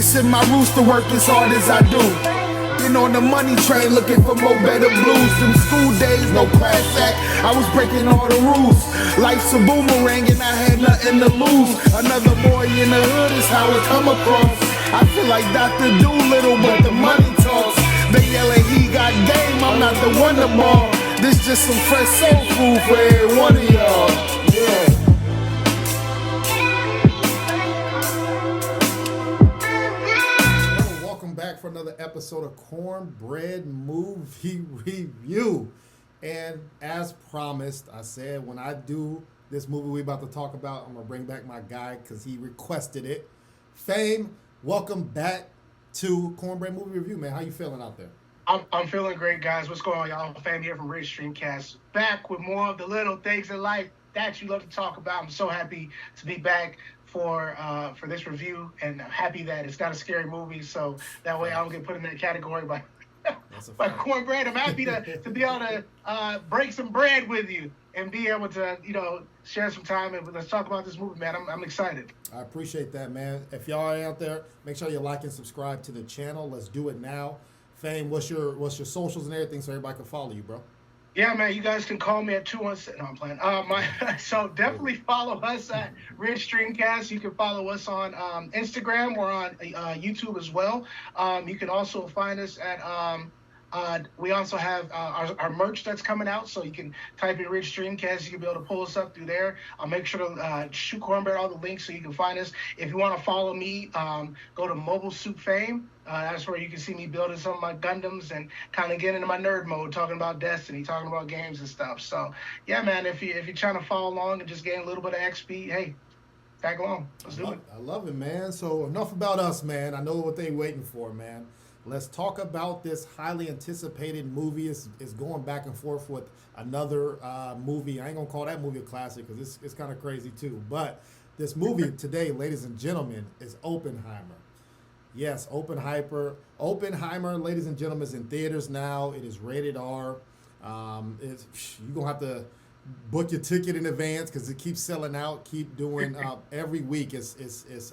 Tracing my roots to work as hard as I do. Been on the money train looking for more better blues. Them school days, no class act, I was breaking all the rules. Life's a boomerang and I had nothing to lose. Another boy in the hood is how it come across. I feel like Dr. Doolittle, but the money talks. They yelling he got game, I'm not the wonder ball. This just some fresh soul food for every one of y'all. Yeah. Back for another episode of Cornbread Movie Review. And as promised, I said when I do this movie we about to talk about, I'm going to bring back my guy because he requested it. Fame, welcome back to Cornbread Movie Review, man. How you feeling out there? I'm feeling great, guys. What's going on, y'all? Fame here from Streamcast. Back with more of the little things in life that you love to talk about. I'm so happy to be back for this review, and I'm happy that it's not a scary movie, so that way I don't get put in that category by Cornbread. I'm happy to be able to break some bread with you and be able to, share some time and let's talk about this movie, man. I'm excited. I appreciate that, man. If y'all are out there, make sure you like and subscribe to the channel. Let's do it now. Fame, what's your socials and everything so everybody can follow you, bro? Yeah, man, you guys can call me at 217. No, I'm playing. So definitely follow us at Ridge Streamcast. You can follow us on Instagram. We're on YouTube as well. You can also find us at we also have our merch that's coming out, so you can type in Ridge Streamcast. You can be able to pull us up through there. I'll make sure to shoot Cornbread all the links so you can find us. If you want to follow me, go to Mobile Suit Fame. That's where you can see me building some of my Gundams and kind of get into my nerd mode, talking about Destiny, talking about games and stuff. So, yeah, man, if you're trying to follow along and just gain a little bit of XP, hey, tag along. Let's do it. I love it, man. So enough about us, man. I know what they're waiting for, man. Let's talk about this highly anticipated movie. It's going back and forth with another movie. I ain't going to call that movie a classic because it's kind of crazy too. But this movie today, ladies and gentlemen, is Oppenheimer. Yes, Oppenheimer, ladies and gentlemen, is in theaters now. It is rated R. You're going to have to book your ticket in advance because it keeps selling out, keep doing every week. It's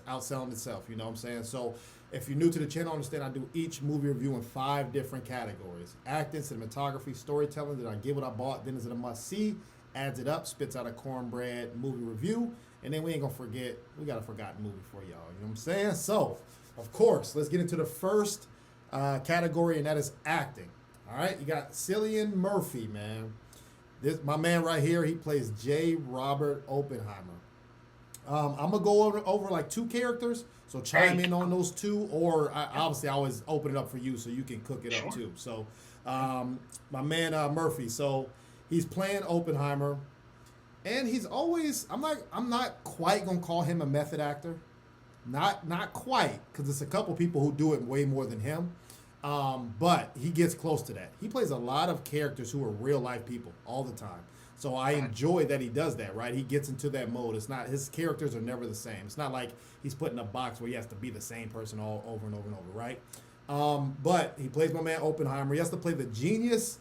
outselling itself, you know what I'm saying? So if you're new to the channel, understand I do each movie review in 5 different categories. Acting, cinematography, storytelling. Did I get what I bought? Then is it a must-see? Adds it up, spits out a Cornbread movie review. And then we ain't going to forget, we got a forgotten movie for y'all. You know what I'm saying? So, of course, let's get into the first category, and that is acting. All right? You got Cillian Murphy, man. This my man right here, he plays J. Robert Oppenheimer. I'm going to go over like 2 characters, so chime in on those 2, or obviously I always open it up for you so you can cook it up too. So my man Murphy, so he's playing Oppenheimer, and he's always, I'm not quite going to call him a method actor. Not quite, because there's a couple people who do it way more than him. But he gets close to that. He plays a lot of characters who are real life people all the time. So I enjoy that he does that, right? He gets into that mode. It's not, his characters are never the same. It's not like he's put in a box where he has to be the same person all over and over and over, right? But he plays my man Oppenheimer. He has to play the genius,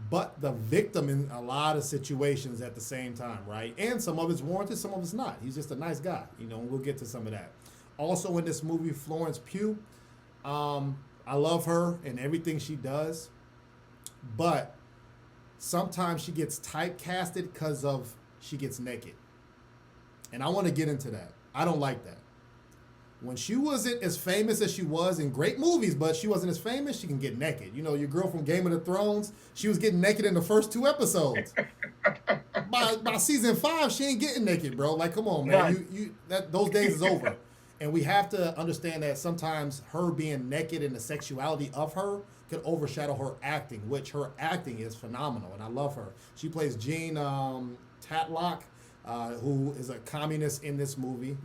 but the victim in a lot of situations at the same time, right? And some of it's warranted, some of it's not. He's just a nice guy, and we'll get to some of that. Also in this movie, Florence Pugh. I love her and everything she does, but sometimes she gets typecasted because of she gets naked. And I want to get into that. I don't like that. When she wasn't as famous as she was in great movies, but she wasn't as famous, she can get naked. You know, your girl from Game of the Thrones, she was getting naked in the first 2 episodes. by season 5, she ain't getting naked, bro. Like, come on, man. Those days is over. And we have to understand that sometimes her being naked and the sexuality of her could overshadow her acting, which her acting is phenomenal, and I love her. She plays Jean Tatlock, who is a communist in this movie.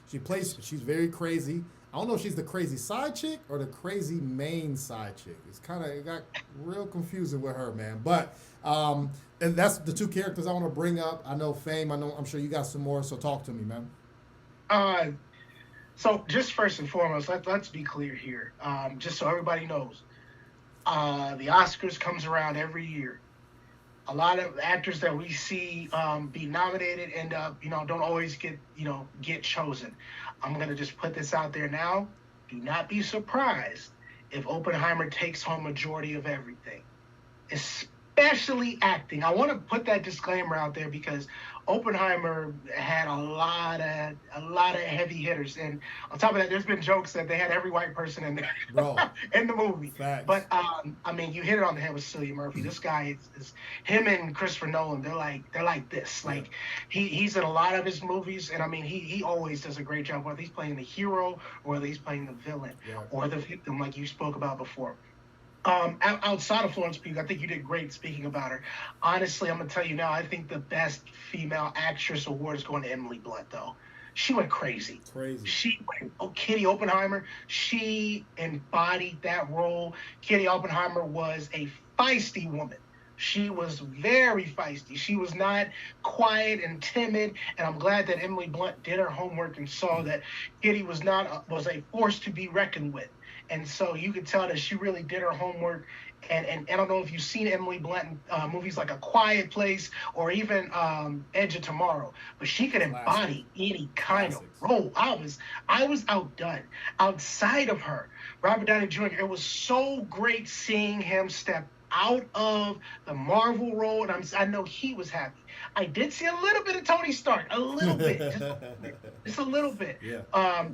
She's very crazy. I don't know if she's the crazy side chick or the crazy main side chick. It got real confusing with her, man. But and that's the 2 characters I want to bring up. I know Fame. I'm sure you got some more. So talk to me, man. So just first and foremost, let's be clear here. Just so everybody knows, the Oscars comes around every year. a lot of actors that we see be nominated end up, don't always get chosen. I'm gonna just put this out there now. Do not be surprised if Oppenheimer takes home majority of everything, especially acting. I want to put that disclaimer out there because Oppenheimer had a lot of heavy hitters, and on top of that, there's been jokes that they had every white person in there Bro, in the movie. facts. But I mean, you hit it on the head with Cillian Murphy. This guy is him and Christopher Nolan. They're like this. Like he's in a lot of his movies, and I mean, he always does a great job, whether he's playing the hero or whether he's playing the villain or the victim, like you spoke about before. Outside of Florence Pugh, I think you did great speaking about her. Honestly, I'm gonna tell you now, I think the best female actress award is going to Emily Blunt, though. She went crazy. Kitty Oppenheimer, she embodied that role. Kitty Oppenheimer was a feisty woman. She was very feisty. She was not quiet and timid, and I'm glad that Emily Blunt did her homework and saw that Kitty was a force to be reckoned with. And so you could tell that she really did her homework. And I don't know if you've seen Emily Blunt in movies like A Quiet Place or even Edge of Tomorrow, but she could embody any kind of role. I was outdone. Outside of her, Robert Downey Jr., it was so great seeing him step out of the Marvel role, and I know he was happy. I did see a little bit of Tony Stark, a little bit, just a little bit. Yeah.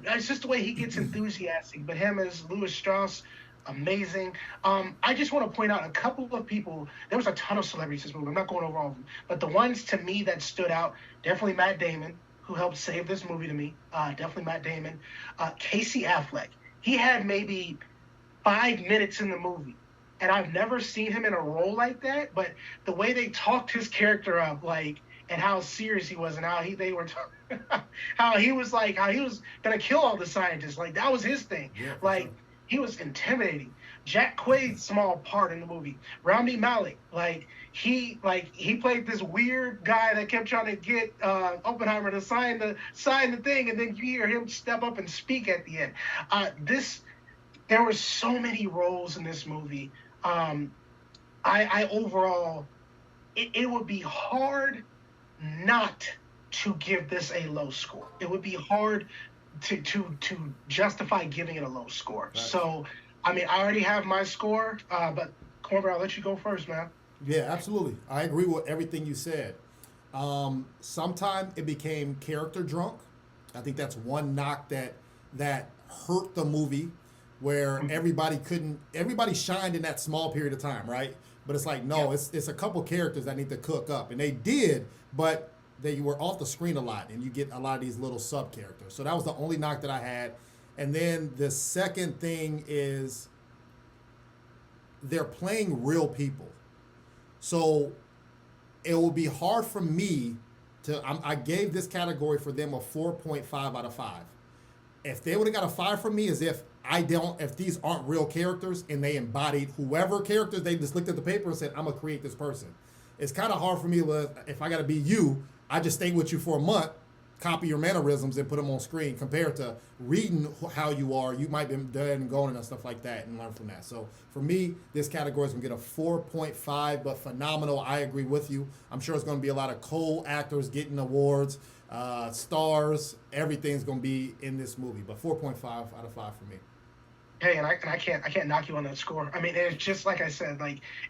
It's just the way he gets enthusiastic. But him as Louis Strauss, amazing. I just want to point out a couple of people. There was a ton of celebrities in this movie. I'm not going over all of them, but the ones to me that stood out, definitely Matt Damon, who helped save this movie to me. Definitely Matt Damon. Casey Affleck. He had maybe 5 minutes in the movie. And I've never seen him in a role like that, but the way they talked his character up, like, and how serious he was, and how he was gonna kill all the scientists, like that was his thing. Yeah, like sure. He was intimidating. Jack Quaid's small part in the movie. Rami Malek, he played this weird guy that kept trying to get Oppenheimer to sign the thing, and then you hear him step up and speak at the end. There were so many roles in this movie. I overall, it would be hard not to give this a low score. It would be hard to justify giving it a low score. Right. So, I mean, I already have my score, but Cornbread, I'll let you go first, man. Yeah, absolutely. I agree with everything you said. Sometimes it became character drunk. I think that's one knock that hurt the movie, where everybody shined in that small period of time, right? But it's like, no, it's a couple characters that need to cook up. And they did, but they were off the screen a lot, and you get a lot of these little sub-characters. So that was the only knock that I had. And then the second thing is they're playing real people. So it will be hard for me I gave this category for them a 4.5 out of 5. If they would have got a 5 from me, as if these aren't real characters and they embodied whoever characters, they just looked at the paper and said, I'm gonna create this person. It's kind of hard for me if I gotta be you, I just stay with you for a month, copy your mannerisms and put them on screen, compared to reading how you are. You might be dead and going and stuff like that and learn from that. So for me, this category is gonna get a 4.5, but phenomenal. I agree with you. I'm sure it's gonna be a lot of co-actors getting awards, stars, everything's gonna be in this movie, but 4.5 out of 5 for me. Hey, and I can't knock you on that score. I mean, it's just like I said,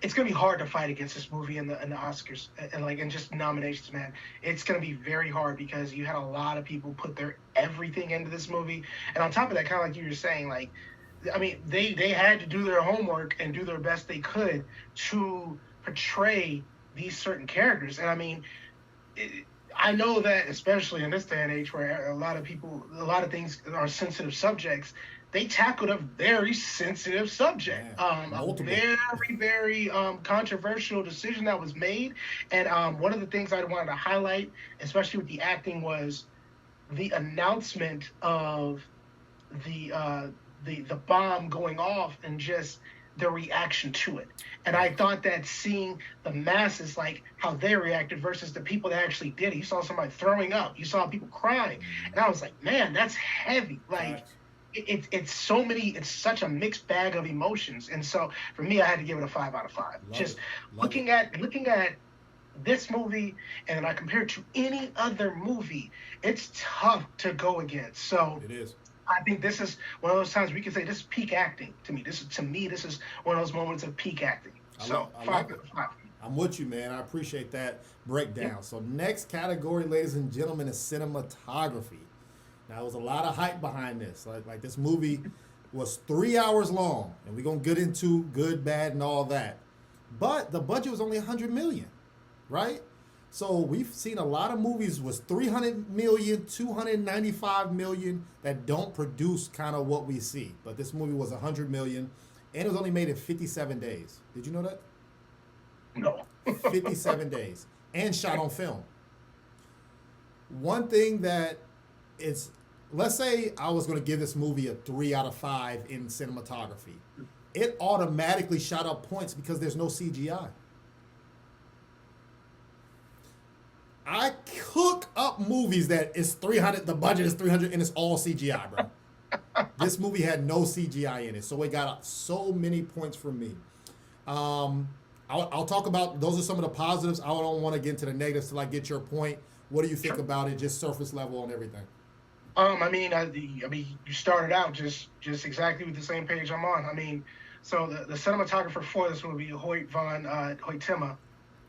it's gonna be hard to fight against this movie in the Oscars and just nominations, man. It's gonna be very hard because you had a lot of people put their everything into this movie, and on top of that, kind of like you were saying, I mean, they had to do their homework and do their best they could to portray these certain characters, and I mean. I know that, especially in this day and age where a lot of things are sensitive subjects, they tackled a very sensitive subject, a very, very controversial decision that was made. And one of the things I wanted to highlight, especially with the acting, was the announcement of the bomb going off and just the reaction to it. And I thought that seeing the masses, how they reacted versus the people that actually did it. You saw somebody throwing up. You saw people crying. And I was like, man, that's heavy. It's such a mixed bag of emotions. And so for me, I had to give it a 5 out of 5. Looking at this movie and I compare it to any other movie, it's tough to go against. So It is. I think this is one of those times we can say this is peak acting to me. This is one of those moments of peak acting. So I five love it. out of five. I'm with you, man. I appreciate that breakdown. So next category, ladies and gentlemen, is cinematography. Now, there was a lot of hype behind this. Like this movie was 3 hours long, and we're going to get into good, bad, and all that. But the budget was only $100 million, right? So we've seen a lot of movies was $300 million, $295 million that don't produce kind of what we see. But this movie was $100 million, and it was only made in 57 days. Did you know that? No. 57 days, and shot on film. One thing that it's, let's say I was going to give this movie a 3 out of 5 in cinematography. It automatically shot up points because there's no CGI. I cook up movies that is 300, the budget is 300, and it's all CGI, bro. This movie had no CGI in it, so it got so many points from me. I'll talk about, those are some of the positives. I don't want to get into the negatives till I get your point. What do you think about it, just surface level on everything? I mean, you started out just exactly with the same page I'm on. I mean, so the cinematographer for this movie, Hoyt Hoytema,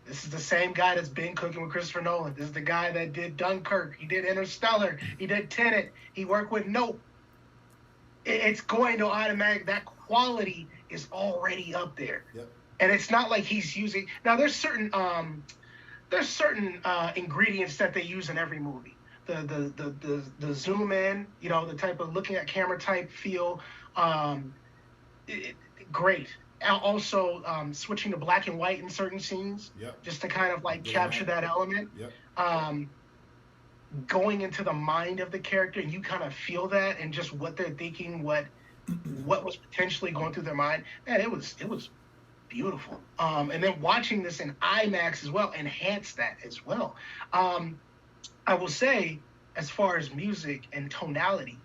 this is the same guy that's been cooking with Christopher Nolan. This is the guy that did Dunkirk. He did Interstellar. He did Tenet. He worked with Nope. It's going to automatic. That quality is already up there. Yep. And it's not like he's using. Now there's certain ingredients that they use in every movie. The zoom in, the type of looking at camera type feel, great. Also, switching to black and white in certain scenes, Yep. just to kind of like capture that element. Yep. Going into the mind of the character, and you kind of feel that, and just what they're thinking, what was potentially going through their mind. Man, it was beautiful. And then watching this in IMAX as well enhanced that as well. I will say, as far as music and tonality,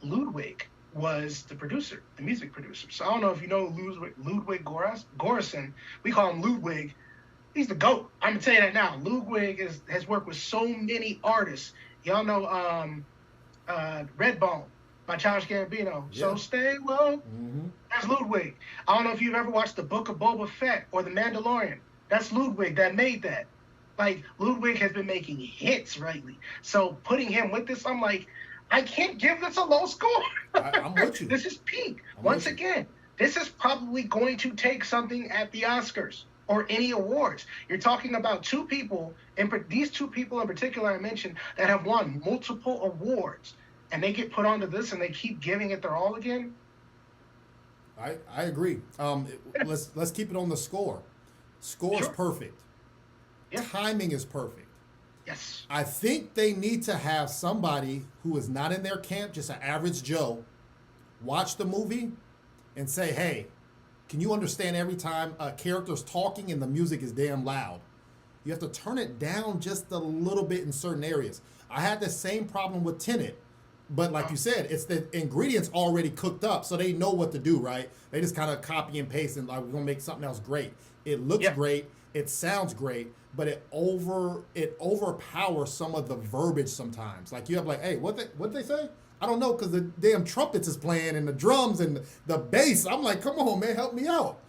Ludwig was the producer, the music producer. So I don't know if you know Ludwig Göransson. We call him Ludwig. He's the GOAT. I'm gonna tell you that now. Ludwig has worked with so many artists. Y'all know Redbone by Childish Gambino. Yeah. So stay woke. Mm-hmm. That's Ludwig. I don't know if you've ever watched The Book of Boba Fett or The Mandalorian. That's Ludwig that made that. Like, Ludwig has been making hits lately. So putting him with this, I'm like, I can't give this a low score. I'm with you. This is peak. I'm Once with you. again, this is probably going to take something at the Oscars or any awards. You're talking about two people, these two people in particular I mentioned, that have won multiple awards, and they get put onto this and they keep giving it their all again. I agree. Let's keep it on the score. Score's Sure. perfect. Yeah. Timing is perfect. Yes. I think they need to have somebody who is not in their camp, just an average Joe, watch the movie and say, hey, can you understand every time a character's talking and the music is damn loud? You have to turn it down just a little bit in certain areas. I had the same problem with Tenet, but like you said, it's the ingredients already cooked up, so they know what to do, right? They just kind of copy and paste and like, we're going to make something else great. It looks great. It sounds great, but it overpowers some of the verbiage sometimes. Like you have like, hey, what they say? I don't know, because the damn trumpets is playing and the drums and the bass. I'm like, come on, man, help me out.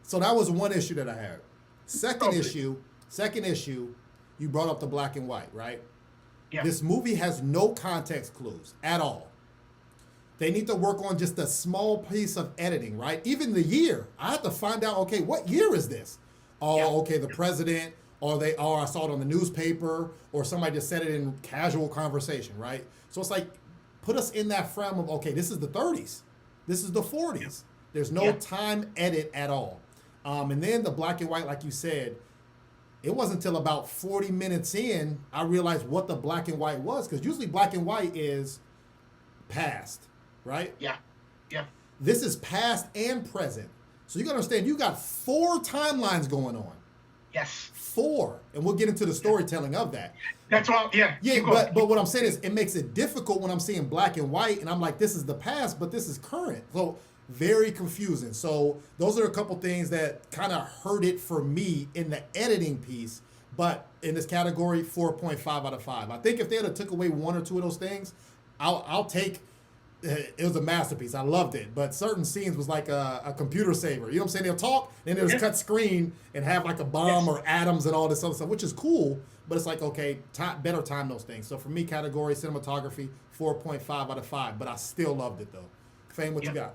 So that was one issue that I had. Second issue, you brought up the black and white, right? Yeah. This movie has no context clues at all. They need to work on just a small piece of editing, right? Even the year. I had to find out, okay, what year is this? Oh, okay, the president, or I saw it on the newspaper, or somebody just said it in casual conversation, right? So it's like, put us in that frame of, okay, this is the 30s. This is the 40s. There's no time edit at all. And then the black and white, like you said, it wasn't until about 40 minutes in, I realized what the black and white was, because usually black and white is past, right? Yeah. Yeah. This is past and present. So you got to understand, you got 4 timelines going on. Yes. 4. And we'll get into the storytelling of that. That's all. Yeah. Yeah, Keep going. but what I'm saying is it makes it difficult when I'm seeing black and white and I'm like, this is the past, but this is current. So very confusing. So those are a couple things that kind of hurt it for me in the editing piece. But in this category, 4.5 out of 5. I think if they had took away one or two of those things, I'll take. It was a masterpiece. I loved it. But certain scenes was like a computer saver. You know what I'm saying? They'll talk, and they'll just cut screen and have like a bomb or atoms and all this other stuff, which is cool. But it's like, okay, better time those things. So for me, category cinematography, 4.5 out of 5. But I still loved it though. Fame, what you got?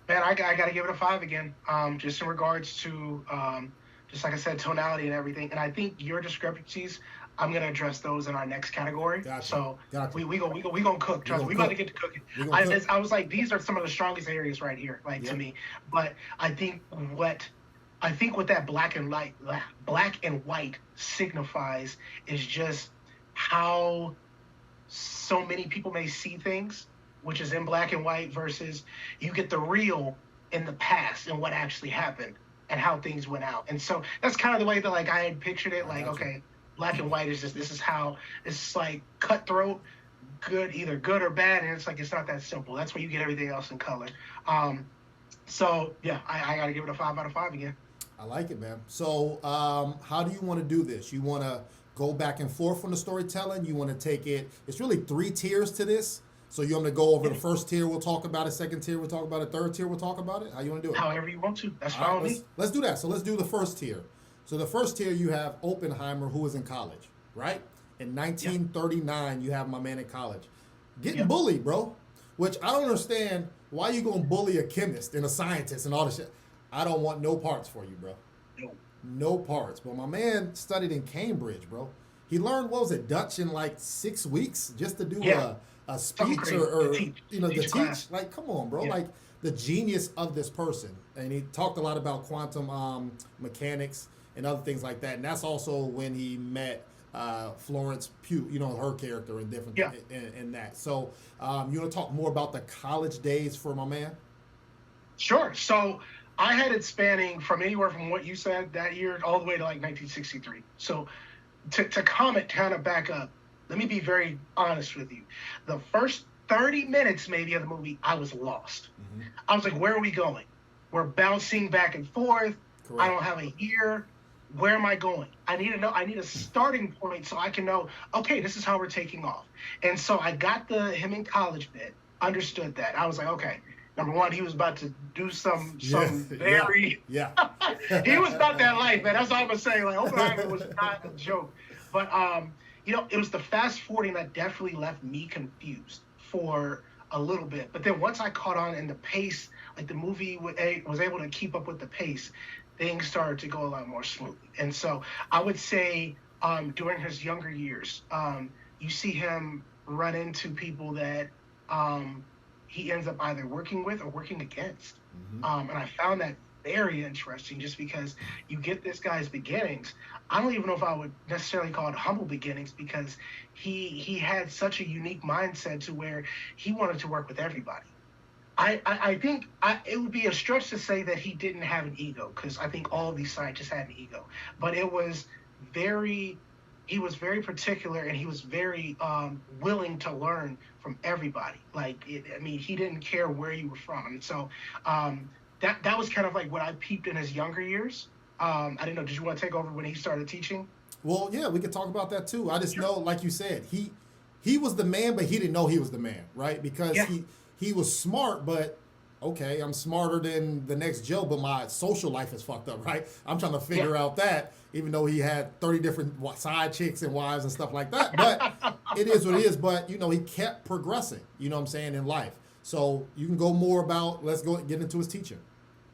Man, I got to give it a 5 again. Just in regards to, just like I said, tonality and everything. And I think your discrepancies, I'm gonna address those in our next category. Gotcha. So Gotcha. we gonna cook. Trust me, we about to get to cooking. I was like, these are some of the strongest areas right here, like to me. But I think what that black and white signifies is just how so many people may see things, which is in black and white, versus you get the real in the past and what actually happened and how things went out. And so that's kind of the way that like I had pictured it. Like, okay, black and white is just, this is how it's like cutthroat, either good or bad, and it's like it's not that simple. That's where you get everything else in color. So yeah, I gotta give it a 5 out of 5 again. I like it, man. So how do you want to do this? You want to go back and forth on the storytelling? You want to take it? It's really 3 tiers to this. So you want me to go over the first tier, we'll talk about it. Second tier, we'll talk about it. Third tier, we'll talk about it. How you want to do it? However you want to. That's fine with me. Let's do that. So let's do the first tier. So the first tier, you have Oppenheimer, who was in college, right? In 1939, you have my man in college. Getting bullied, bro. Which I don't understand why you going to bully a chemist and a scientist and all this shit. I don't want no parts for you, bro. No parts. But my man studied in Cambridge, bro. He learned, what was it, Dutch in like 6 weeks just to do a speech or you know, to teach. Like, come on, bro. Like, the genius of this person. And he talked a lot about quantum mechanics and other things like that. And that's also when he met Florence Pugh, you know, her character and different in that. So you want to talk more about the college days for my man? Sure. So I had it spanning from anywhere from what you said that year all the way to like 1963. So to comment, kind of back up, let me be very honest with you. The first 30 minutes maybe of the movie, I was lost. I was like, where are we going? We're bouncing back and forth. Correct. I don't have a year. Where am I going? I need to know. I need a starting point so I can know, okay, this is how we're taking off. And so I got the him in college bit, understood that. I was like, okay, number one, he was about to do some very... he was not that life, man. That's all I'm going to say. Like, Oppenheimer was not a joke. But, you know, it was the fast forwarding that definitely left me confused for a little bit. But then once I caught on in the pace, like the movie was able to keep up with the pace, things started to go a lot more smoothly. And so I would say during his younger years, you see him run into people that he ends up either working with or working against. And I found that very interesting just because you get this guy's beginnings. I don't even know if I would necessarily call it humble beginnings because he had such a unique mindset to where he wanted to work with everybody. I think it would be a stretch to say that he didn't have an ego, because I think all of these scientists had an ego. But he was very particular, and he was very willing to learn from everybody. He didn't care where you were from. And so that was kind of like what I peeped in his younger years. I didn't know, did you want to take over when he started teaching? Well, yeah, we could talk about that too. I just know, like you said, he was the man, but he didn't know he was the man, right? Because he was smart, but okay, I'm smarter than the next Joe, but my social life is fucked up, right? I'm trying to figure out that, even though he had 30 different side chicks and wives and stuff like that. But it is what it is. But, you know, he kept progressing, you know what I'm saying, in life. So you can go more about, let's go get into his teaching.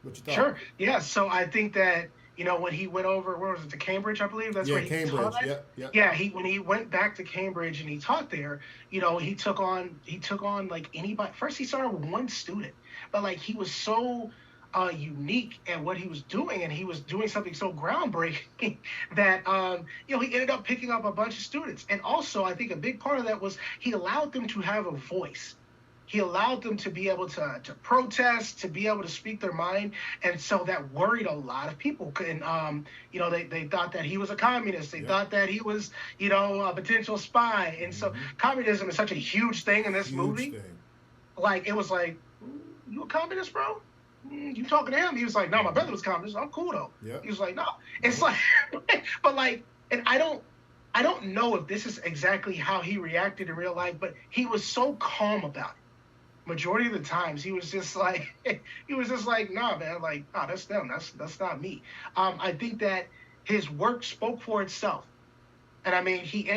What you thought? Sure. Yeah. So I think that, you know, when he went over, where was it, to Cambridge, I believe? That's where he Cambridge. taught. Yeah. When he went back to Cambridge and he taught there, you know, he took on like anybody. First, he started with one student, but like he was so unique at what he was doing, and he was doing something so groundbreaking that you know, he ended up picking up a bunch of students. And also, I think a big part of that was he allowed them to have a voice. He allowed them to be able to protest, to be able to speak their mind. And so that worried a lot of people. And, you know, they thought that he was a communist. They thought that he was, you know, a potential spy. And so communism is such a huge thing in this movie. Like, it was like, you a communist, bro? You talking to him? He was like, no, my brother was communist. I'm cool though. Yeah. He was like, no. It's like, but like, and I don't know if this is exactly how he reacted in real life, but he was so calm about it. Majority of the times, he was just like, nah, man, like, nah, that's them. That's not me. I think that his work spoke for itself. And I mean, he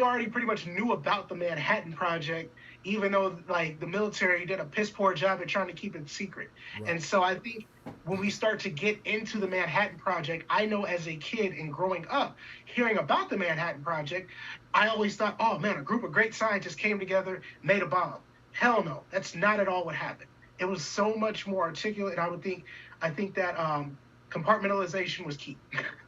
already pretty much knew about the Manhattan Project, even though like the military did a piss poor job at trying to keep it secret. Right. And so I think when we start to get into the Manhattan Project, I know as a kid and growing up, hearing about the Manhattan Project, I always thought, oh man, a group of great scientists came together, made a bomb. Hell no, that's not at all what happened. It was so much more articulate. And I think that compartmentalization was key.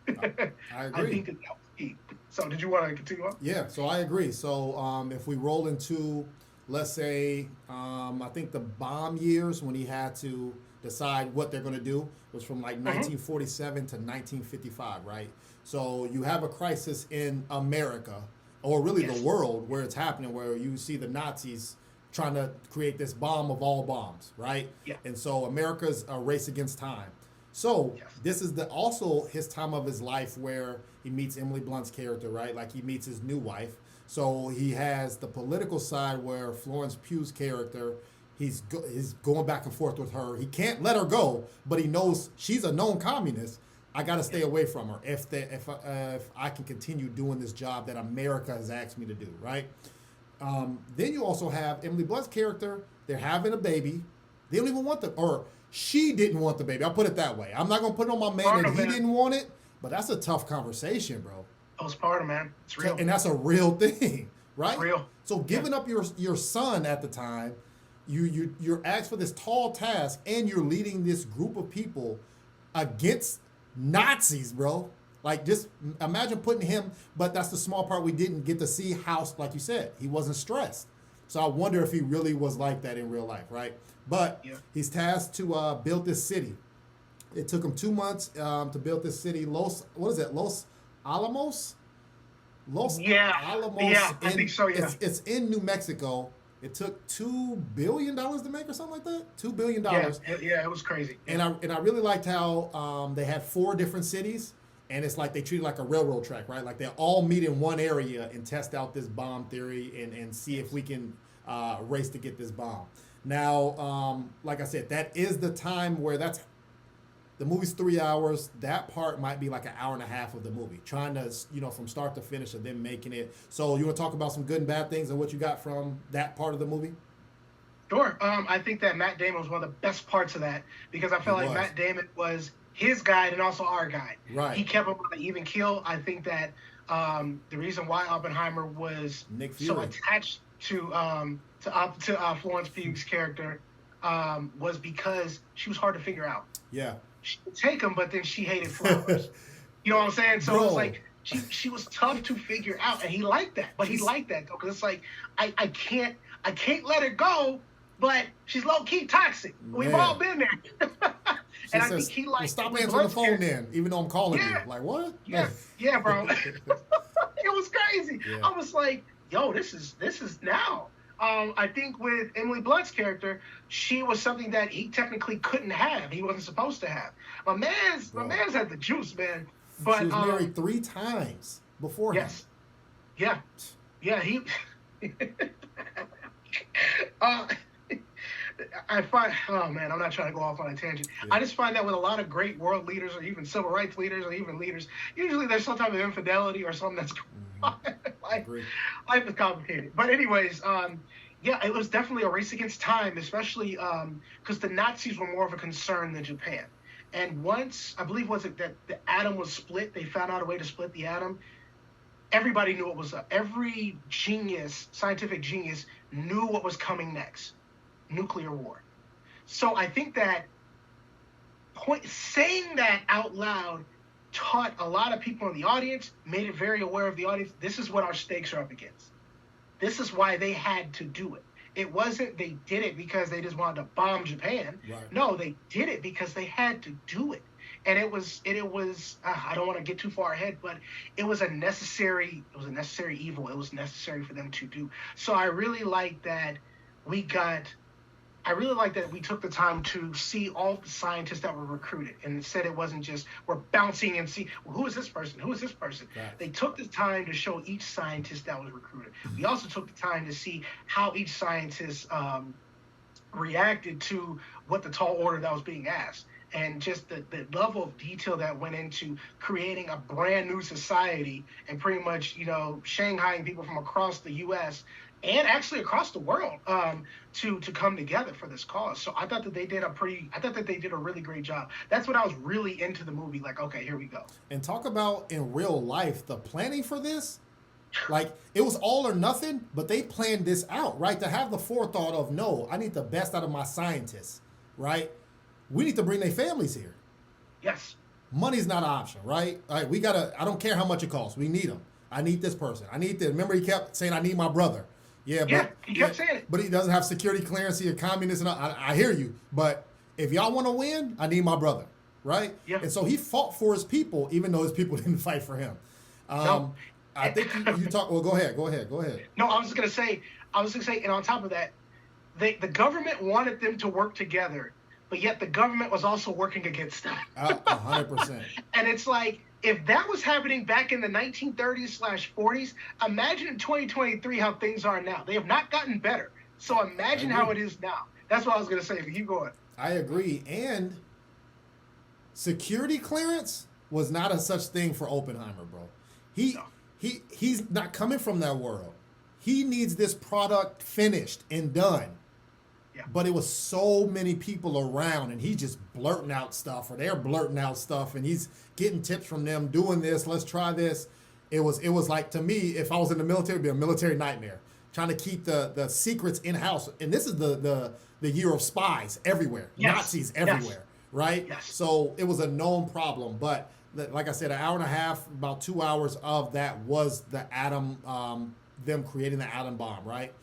I agree. I think that was key. So did you want to continue on? Yeah, so I agree. So if we roll into, let's say, I think the bomb years when he had to decide what they're going to do was from like 1947 to 1955, right? So you have a crisis in America, or really the world, where it's happening, where you see the Nazis trying to create this bomb of all bombs, right? Yeah. And so America's a race against time. So this is also his time of his life where he meets Emily Blunt's character, right? Like he meets his new wife. So he has the political side where Florence Pugh's character, he's going back and forth with her. He can't let her go, but he knows she's a known communist. I got to stay away from her if I can continue doing this job that America has asked me to do, right? Then you also have Emily Blunt's character. They're having a baby. They don't even want or she didn't want the baby. I'll put it that way. I'm not going to put it on my man that he didn't want it, but that's a tough conversation, bro. Postpartum, man. It's real. And that's a real thing, right? It's real. So giving up your son at the time, you're asked for this tall task, and you're leading this group of people against Nazis, bro. Like, just imagine putting him, but that's the small part we didn't get to see how, like you said, he wasn't stressed. So I wonder if he really was like that in real life, right? But he's tasked to build this city. It took him 2 months to build this city. Los Alamos? Alamos. Yeah, I think so, yeah. It's in New Mexico. It took $2 billion to make or something like that? $2 billion. Yeah, it was crazy. Yeah. And I really liked how they had 4 different cities. And it's like they treat it like a railroad track, right? Like they all meet in one area and test out this bomb theory and see if we can race to get this bomb. Now, like I said, that is the time where the movie's 3 hours. That part might be like an hour and a half of the movie, trying to, from start to finish and then making it. So you want to talk about some good and bad things and what you got from that part of the movie? Sure. I think that Matt Damon was one of the best parts of that because I felt like Matt Damon was his guide and also our guide. Right. He kept him on an even keel. I think that the reason why Oppenheimer was so attached to Florence Pugh's character was because she was hard to figure out. Yeah. She would take him, but then she hated flowers. You know what I'm saying? So it was like she was tough to figure out, and he liked that. But he liked that though, because it's like I can't let her go, but she's low key toxic. We've all been there. And I think he liked. Well, stop answering the phone then, even though I'm calling you. Like what? Yeah, bro. It was crazy. Yeah. I was like, yo, this is now. I think with Emily Blunt's character, she was something that he technically couldn't have. He wasn't supposed to have. My man's had the juice, man. But she was married 3 times before him. Yes. Yeah. He. I find, oh man, I'm not trying to go off on a tangent. Yeah. I just find that with a lot of great world leaders or even civil rights leaders or even leaders, usually there's some type of infidelity or something that's going on. Life is complicated. But anyways, it was definitely a race against time, especially because the Nazis were more of a concern than Japan. And once, I believe, was it that the atom was split, they found out a way to split the atom, everybody knew what was up. Every scientific genius knew what was coming next. Nuclear war. So I think that saying that out loud taught a lot of people in the audience, made it very aware of the audience, this is what our stakes are up against. This is why they had to do it. It wasn't they did it because they just wanted to bomb Japan. Right. No, they did it because they had to do it. And it was I don't want to get too far ahead, but it was a necessary evil. It was necessary for them to do. So I really like that we got I really like that we took the time to see all the scientists that were recruited, and instead it wasn't just we're bouncing and see, well, who is this person? Who is this person? Right. They took the time to show each scientist that was recruited. We also took the time to see how each scientist reacted to what the tall order that was being asked. And just the level of detail that went into creating a brand new society and pretty much, Shanghaiing people from across the U.S. and actually across the world to come together for this cause. So I thought that they did a really great job. That's when I was really into the movie. Like, okay, here we go. And talk about in real life, the planning for this. Like, it was all or nothing, but they planned this out, right? To have the forethought of, no, I need the best out of my scientists, right? We need to bring their families here. Yes. Money's not an option, right? All right, I don't care how much it costs. We need them. I need this person. I need this. Remember, he kept saying, I need my brother. Yeah, he kept saying it. But he doesn't have security clearance. He's a communist. And I hear you. But if y'all want to win, I need my brother, right? Yeah. And so he fought for his people, even though his people didn't fight for him. No. I think you talk. Well, go ahead. No, I was going to say, and on top of that, the government wanted them to work together, but yet the government was also working against them. 100%. And it's like, if that was happening back in the 1930s/40s, imagine in 2023 how things are now. They have not gotten better. So imagine how it is now. That's what I was going to say. But keep going. I agree. And security clearance was not a such thing for Oppenheimer, bro. He's not coming from that world. He needs this product finished and done. Yeah. But it was so many people around, and he's just blurting out stuff, or they're blurting out stuff, and he's getting tips from them, doing this, let's try this. It was like, to me, if I was in the military, it'd be a military nightmare, trying to keep the secrets in-house. And this is the year of spies everywhere, yes. Nazis everywhere, yes. right? Yes. So it was a known problem. But like I said, an hour and a half, about 2 hours of that was the atom, them creating the atom bomb, right?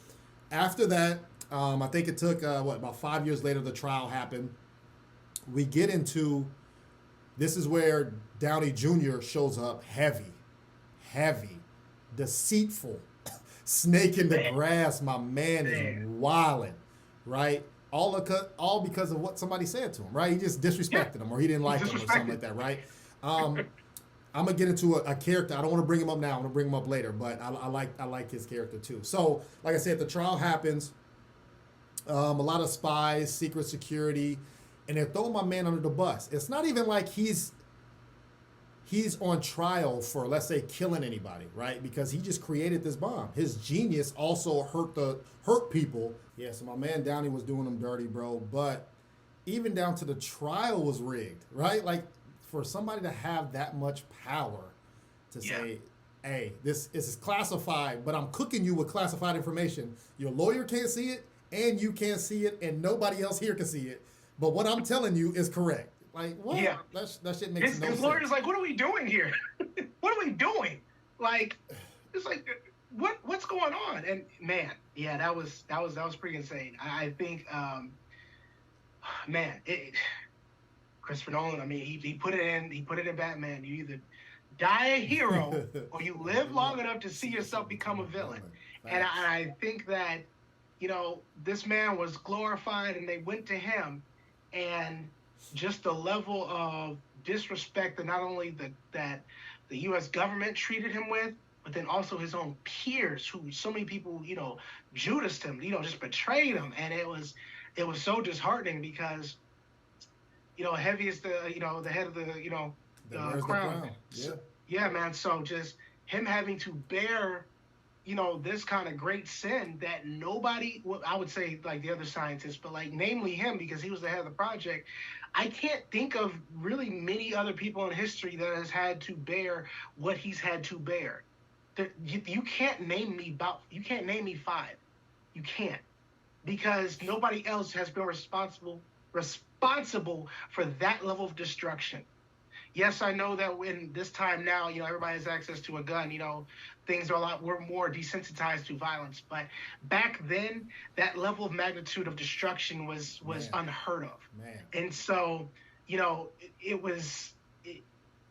After that, I think it took, about 5 years later, the trial happened. We get into, this is where Downey Jr. shows up heavy, deceitful, snake in the grass. My man is wilding, right? All because of what somebody said to him, right? He just disrespected him, or he didn't like him, or something like that, right? I'm gonna get into a character. I don't want to bring him up now. I'm gonna bring him up later, but I like his character too. So, like I said, the trial happens. A lot of spies, secret security, and they're throwing my man under the bus. It's not even like he's on trial for, let's say, killing anybody, right? Because he just created this bomb. His genius also hurt people. Yeah, so my man Downey was doing them dirty, bro. But even down to the trial was rigged, right? Like, for somebody to have that much power to say, hey, this is classified, but I'm cooking you with classified information. Your lawyer can't see it, and you can't see it, and nobody else here can see it. But what I'm telling you is correct. Like, what? Yeah. That shit makes no sense. His lawyer's like, what are we doing here? What are we doing? Like, it's like, what's going on? And man, yeah, that was pretty insane. I think, Christopher Nolan, I mean, he put it in Batman. You either die a hero or you live long enough to see yourself become a villain. And I think that, this man was glorified, and they went to him, and just the level of disrespect that not only that the U.S. government treated him with, but then also his own peers, who so many people, Judased him, just betrayed him. And it was so disheartening because, heavy is the head of the crown. Yeah. Yeah, man. So just him having to bear, this kind of great sin that nobody, I would say like the other scientists, but like namely him, because he was the head of the project. I can't think of really many other people in history that has had to bear what he's had to bear. You can't name me 5. You can't, because nobody else has been responsible for that level of destruction. Yes, I know that in this time now, everybody has access to a gun, things are we're more desensitized to violence. But back then, that level of magnitude of destruction was unheard of. Man. And so,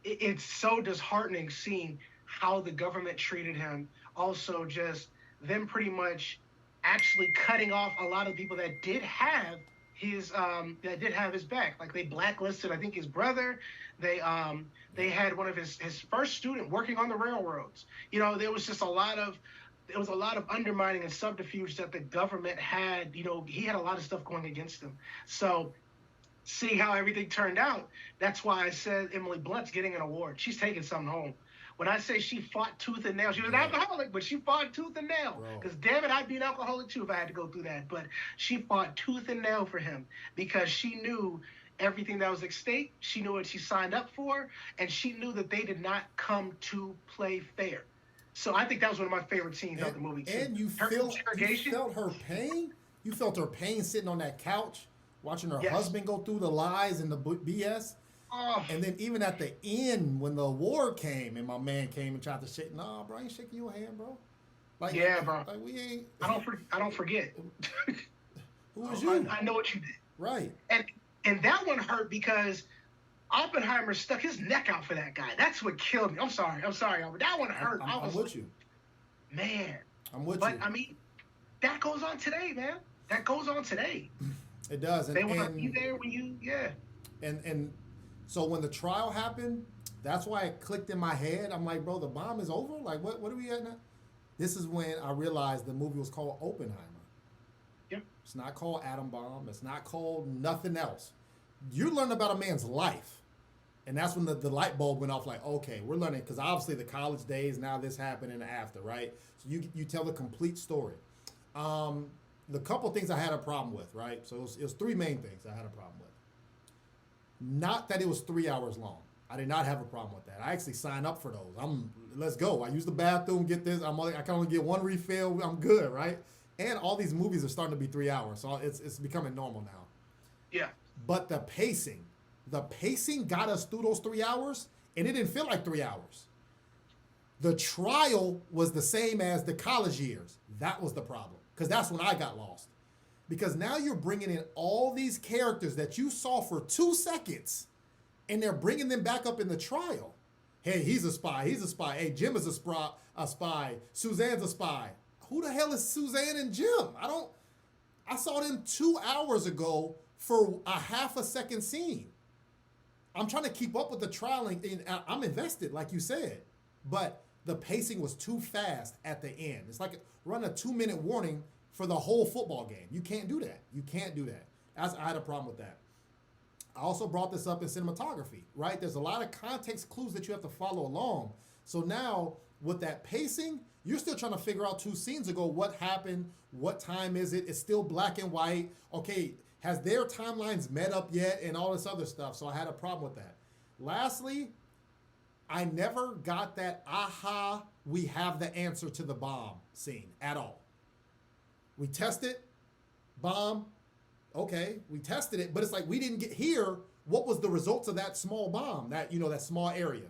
it's so disheartening seeing how the government treated him. Also, just them pretty much actually cutting off a lot of people that did have his back. Like they blacklisted, I think, his brother. They had one of his first student working on the railroads. There was just a lot of undermining and subterfuge that the government had. He had a lot of stuff going against him. So seeing how everything turned out, that's why I said Emily Blunt's getting an award. She's taking something home. When I say she fought tooth and nail, she was an alcoholic, but she fought tooth and nail. Because damn it, I'd be an alcoholic too if I had to go through that. But she fought tooth and nail for him because she knew everything that was at stake. She knew what she signed up for, and she knew that they did not come to play fair. So I think that was one of my favorite scenes of the movie too. And you felt her pain? You felt her pain sitting on that couch, watching her husband go through the lies and the BS. Oh. And then even at the end, when the award came and my man came and tried to shake, nah, bro, I ain't shaking your hand, bro. Bro. Like we ain't. I don't forget. Who was you? I know what you did. Right. And that one hurt because Oppenheimer stuck his neck out for that guy. That's what killed me. I'm sorry, but that one hurt. I'm with you. Man. I'm with you. But I mean, that goes on today, man. That goes on today. It does. They want to be there when you, And so when the trial happened, that's why it clicked in my head. I'm like, bro, the bomb is over? Like, what are we at now? This is when I realized the movie was called Oppenheimer. Yep. It's not called Atom Bomb. It's not called nothing else. You learn about a man's life. And that's when the light bulb went off, like, okay, we're learning, because obviously the college days, now this happened and after, right? So you tell the complete story. The couple things I had a problem with, right? So it was three main things I had a problem with. Not that it was 3 hours long. I did not have a problem with that. I actually signed up for those. Let's go. I use the bathroom, get this. I can only get one refill. I'm good, right? And all these movies are starting to be 3 hours, so it's becoming normal now. Yeah. But the pacing got us through those 3 hours, and it didn't feel like 3 hours. The trial was the same as the college years. That was the problem, because that's when I got lost. Because now you're bringing in all these characters that you saw for 2 seconds, and they're bringing them back up in the trial. Hey, he's a spy. Hey, Jim is a spy. Suzanne's a spy. Who the hell is Suzanne and Jim? I saw them 2 hours ago for a half a second scene. I'm trying to keep up with the trial, and I'm invested, like you said. But the pacing was too fast at the end. It's like run a 2-minute warning for the whole football game. You can't do that. I had a problem with that. I also brought this up in cinematography, right? There's a lot of context clues that you have to follow along. So now with that pacing, you're still trying to figure out 2 scenes ago what happened, what time is it? It's still black and white. Okay, has their timelines met up yet, and all this other stuff. So I had a problem with that. Lastly, I never got that aha, we have the answer to the bomb scene at all. We tested, bomb, okay, we tested it, but it's like we didn't get here. What was the results of that small bomb, that small area?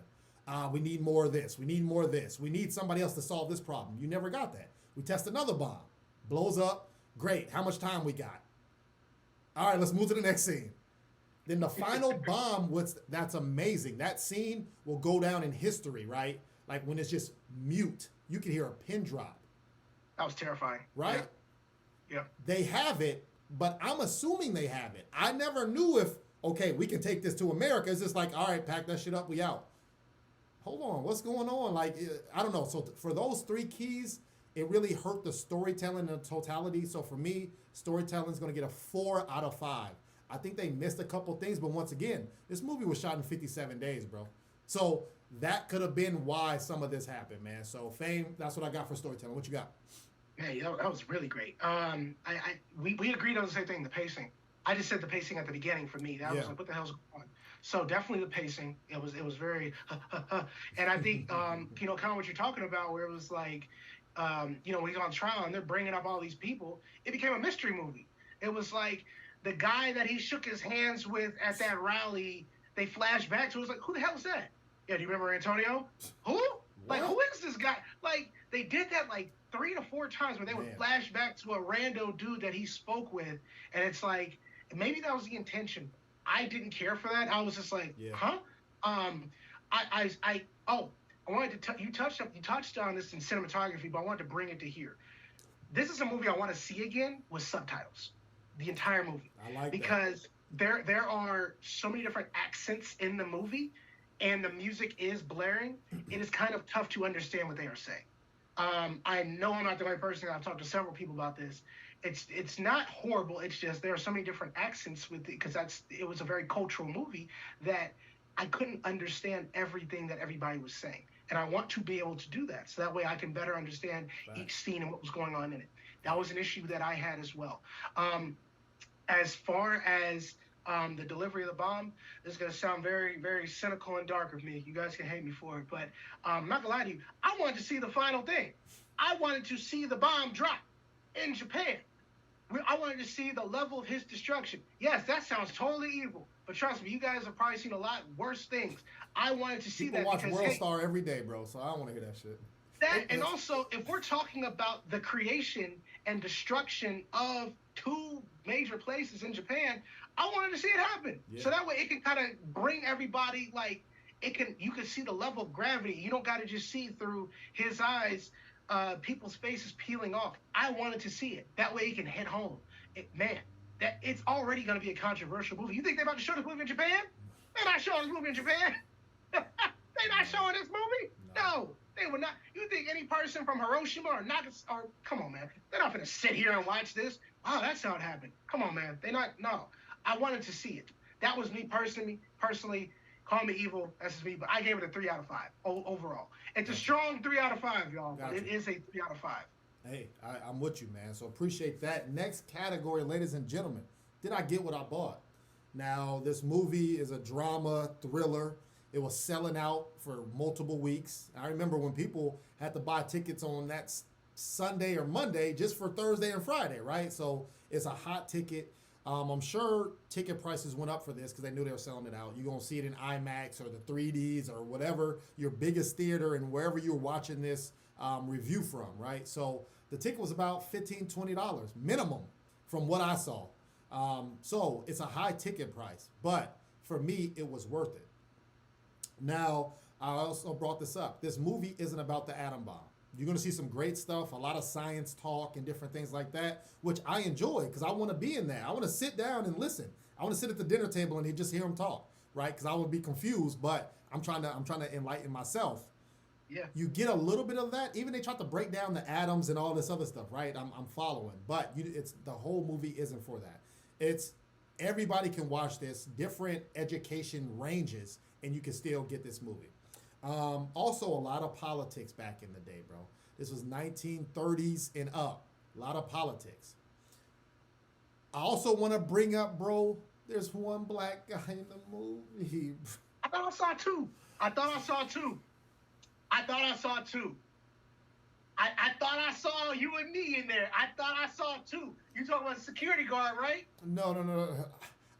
We need more of this. We need more of this. We need somebody else to solve this problem. You never got that. We test another bomb, blows up, great. How much time we got? All right, let's move to the next scene. Then the final bomb, that's amazing. That scene will go down in history, right? Like when it's just mute, you can hear a pin drop. That was terrifying. Right? Yeah. They have it, but I'm assuming they have it. I never knew if, okay, we can take this to America. It's just like, all right, pack that shit up, we out. Hold on, what's going on? Like, I don't know. So for those 3 keys, it really hurt the storytelling in totality. So for me, storytelling is going to get a 4 out of 5. I think they missed a couple things, but once again, this movie was shot in 57 days, bro. So that could have been why some of this happened, man. So Fame, that's what I got for storytelling. What you got? Hey, that was really great. We agreed on the same thing, the pacing. I just said the pacing at the beginning for me. That was like, what the hell's going on? So definitely the pacing. It was very, and I think kind of what you're talking about, where it was like, when he's on trial and they're bringing up all these people, it became a mystery movie. It was like the guy that he shook his hands with at that rally. They flash back to. It was like, who the hell is that? Yeah, do you remember Antonio? Who? What? Like, who is this guy? Like, they did that like 3 to 4 times where they would flash back to a rando dude that he spoke with, and it's like maybe that was the intention. I didn't care for that. I was just like, huh? I wanted to you touched on this in cinematography, but I wanted to bring it to here. this is a movie I want to see again with subtitles, the entire movie. I like because there are so many different accents in the movie, and the music is blaring. It is kind of tough to understand what they are saying. I know I'm not the only person. I've talked to several people about this. It's not horrible. It's just there are so many different accents with it because it was a very cultural movie that I couldn't understand everything that everybody was saying. And I want to be able to do that so that way I can better understand each scene and what was going on in it. That was an issue that I had as well. As far as the delivery of the bomb, this is going to sound very, very cynical and dark of me. You guys can hate me for it, but I'm not going to lie to you. I wanted to see the final thing. I wanted to see the bomb drop in Japan. I wanted to see the level of his destruction. Yes, that sounds totally evil, but trust me, you guys have probably seen a lot worse things. I wanted to see People that watch because World Star every day, bro, so I don't want to hear that shit. that, and also, if we're talking about the creation and destruction of two major places in Japan, I wanted to see it happen. Yeah. So that way it can kind of bring everybody, like, you can see the level of gravity. You don't got to just see through his eyes, people's faces peeling off. I wanted to see it. That way it can hit home. That it's already going to be a controversial movie. You think they're about to show this movie in Japan? They're not showing this movie in Japan. They're not showing this movie? No, they would not. You think any person from Hiroshima or Nagasaki, or come on, man, they're not going to sit here and watch this. Wow, that's how it happened. Come on, man. They're not, no. I wanted to see it. That was me personally. Call me evil, that's just me, but I gave it a 3 out of 5 overall. It's a strong 3 out of 5, y'all. But it is a 3 out of 5. Hey, I'm with you, man. So appreciate that. Next category, ladies and gentlemen. Did I get what I bought? Now, this movie is a drama thriller. It was selling out for multiple weeks. I remember when people had to buy tickets on that Sunday or Monday just for Thursday and Friday, right? So it's a hot ticket. I'm sure ticket prices went up for this because they knew they were selling it out. You're going to see it in IMAX or the 3Ds or whatever, your biggest theater and wherever you're watching this review from, right? So the ticket was about $15, $20 minimum from what I saw. So it's a high ticket price, but for me, it was worth it. Now, I also brought this up. This movie isn't about the atom bomb. You're going to see some great stuff, a lot of science talk and different things like that, which I enjoy because I want to be in there. I want to sit down and listen. I want to sit at the dinner table and just hear them talk, right? Because I would be confused, but I'm trying to enlighten myself. Yeah. You get a little bit of that. Even they try to break down the atoms and all this other stuff, right? I'm following, but it's the whole movie isn't for that. It's everybody can watch this, different education ranges, and you can still get this movie. Also, a lot of politics back in the day, bro. This was 1930s and up. A lot of politics. I also want to bring up, bro, there's one black guy in the movie. I thought I saw two. I thought I saw you and me in there. I thought I saw two. You talking about the security guard, right? No.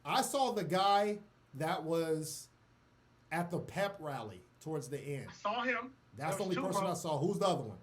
I saw the guy that was at the pep rally towards the end. I saw him. That's the only person I saw. Who's the other one?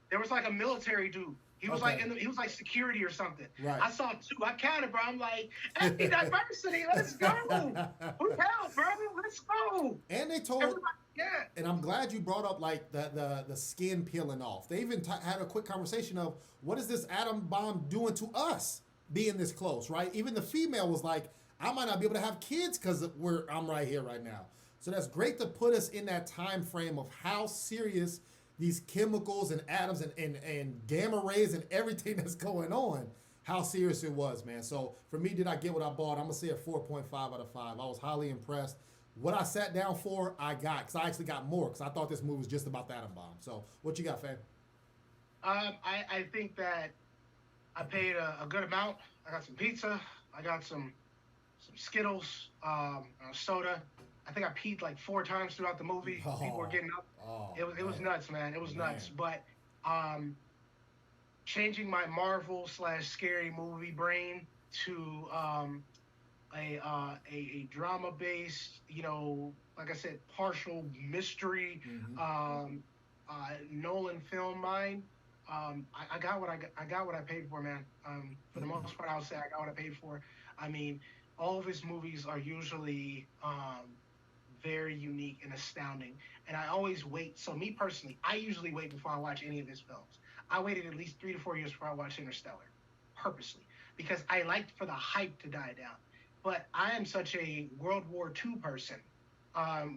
There was like a military dude. He was he was like security or something. Right. I saw two. I counted, bro. I'm like, ethnic diversity. Let's go. Who hell, bro? Let's go. And they told. Everybody, yeah. And I'm glad you brought up like the skin peeling off. They even had a quick conversation of what is this atom bomb doing to us being this close, right? Even the female was like, I might not be able to have kids because I'm right here right now. So that's great to put us in that time frame of how serious these chemicals and atoms and gamma rays and everything that's going on, how serious it was, man. So for me, did I get what I bought? I'm going to say a 4.5 out of 5. I was highly impressed. What I sat down for, I got, because I actually got more, because I thought this movie was just about the atom bomb. So what you got, fam? I think that I paid a good amount. I got some pizza. I got some Skittles, soda. I think I peed like 4 times throughout the movie. People were getting up. It was nuts, man. It was nuts. But changing my Marvel / scary movie brain to a drama based, like I said, partial mystery, Nolan film mind. I got what I paid for, man. For the most part, I would say I got what I paid for. I mean, all of his movies are usually very unique and astounding. And I always wait. So me personally, I usually wait before I watch any of his films. I waited at least 3 to 4 years before I watched Interstellar, purposely, because I liked for the hype to die down. But I am such a World War II person,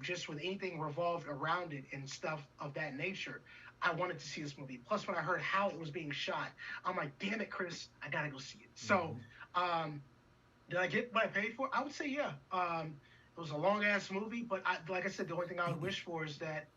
just with anything revolved around it and stuff of that nature. I wanted to see this movie. Plus, when I heard how it was being shot, I'm like, damn it, Chris, I gotta go see it. So, did I get what I paid for? I would say yeah. It was a long ass movie, but like I said, the only thing I would wish for is that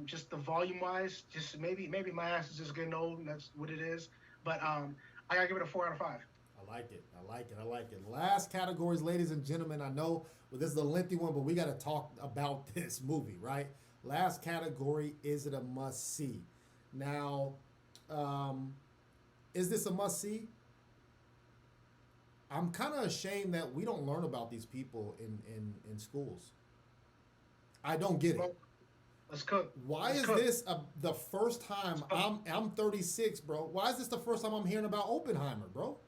just the volume wise, just maybe my ass is just getting old, and that's what it is. But I gotta give it a 4 out of 5. I like it. I like it. I like it. Last categories, ladies and gentlemen. I know this is a lengthy one, but we got to talk about this movie, right? Last category, is it a must see? Now, is this a must see? I'm kind of ashamed that we don't learn about these people in schools. I don't get it. Let's cook. Why is this the first time I'm 36, bro? Why is this the first time I'm hearing about Oppenheimer, bro?